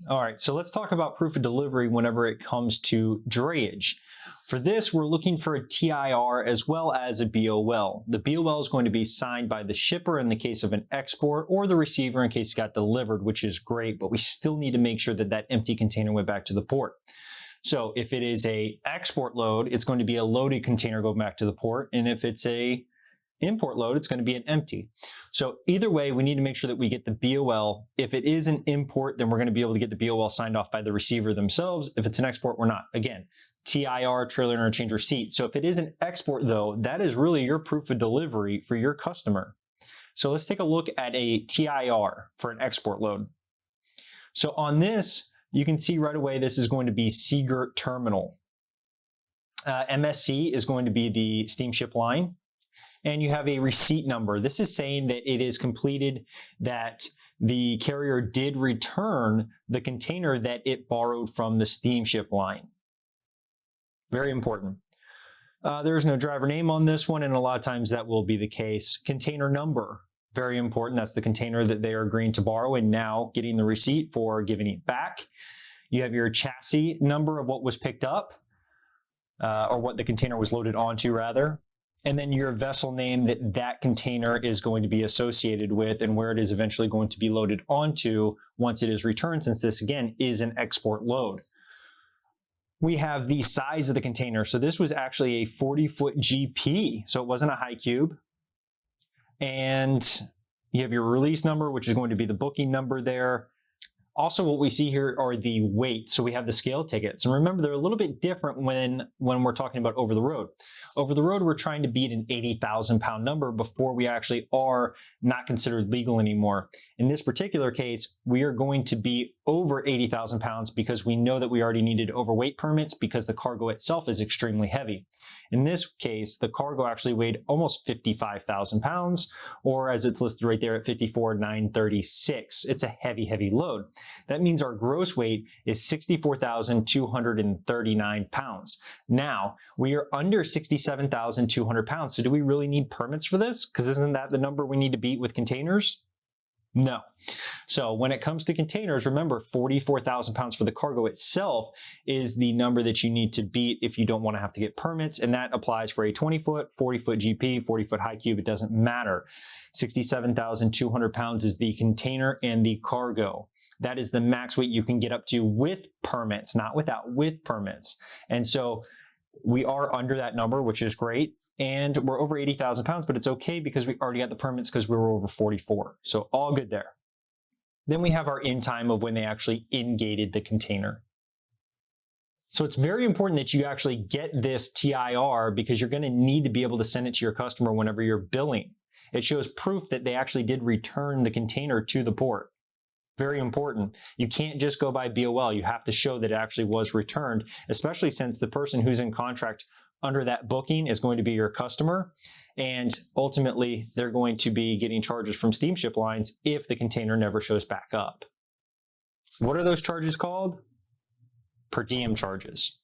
All right, so let's talk about proof of delivery whenever it comes to drayage. For this, we're looking for a TIR as well as a BOL. The BOL is going to be signed by the shipper in the case of an export, or the receiver in case it got delivered, which is great, but we still need to make sure that that empty container went back to the port. So if it is a export load, it's going to be a loaded container going back to the port, and if it's a import load, it's going to be an empty. So either way, we need to make sure that we get the BOL. If it is an import, then we're going to be able to get the BOL signed off by the receiver themselves. If it's an export, we're not. Again, TIR, trailer interchange receipt. So if it is an export though, that is really your proof of delivery for your customer. So let's take a look at a TIR for an export load. So on this, you can see right away, this is going to be Seagirt Terminal. MSC is going to be the steamship line. And you have a receipt number. This is saying that it is completed, that the carrier did return the container that it borrowed from the steamship line. Very important. There's no driver name on this one, and a lot of times that will be the case. Container number, very important. That's the container that they are agreeing to borrow and now getting the receipt for giving it back. You have your chassis number of what was picked up, or what the container was loaded onto rather. And then your vessel name that that container is going to be associated with and where it is eventually going to be loaded onto once it is returned, since this again is an export load. We have the size of the container. So this was actually a 40-foot GP, so it wasn't a high cube. And you have your release number, which is going to be the booking number there. Also, what we see here are the weights. So we have the scale tickets. And remember, they're a little bit different when we're talking about over the road. Over the road, we're trying to beat an 80,000 pound number before we actually are not considered legal anymore. In this particular case, we are going to be over 80,000 pounds because we know that we already needed overweight permits because the cargo itself is extremely heavy. In this case, the cargo actually weighed almost 55,000 pounds, or as it's listed right there at 54,936. It's a heavy, heavy load. That means our gross weight is 64,239 pounds. Now, we are under 67,200 pounds. So do we really need permits for this? Because isn't that the number we need to beat with containers? No. So when it comes to containers, remember 44,000 pounds for the cargo itself is the number that you need to beat if you don't want to have to get permits. And that applies for a 20-foot, 40-foot GP, 40-foot high cube. It doesn't matter. 67,200 pounds is the container and the cargo. That is the max weight you can get up to with permits, not without, with permits. And so we are under that number, which is great. And we're over 80,000 pounds, but it's okay because we already got the permits because we were over 44. So all good there. Then we have our in time of when they actually in-gated the container. So it's very important that you actually get this TIR because you're going to need to be able to send it to your customer whenever you're billing. It shows proof that they actually did return the container to the port. Very important. You can't just go by BOL. You have to show that it actually was returned, especially since the person who's in contract under that booking is going to be your customer. And ultimately, they're going to be getting charges from steamship lines if the container never shows back up. What are those charges called? Per diem charges.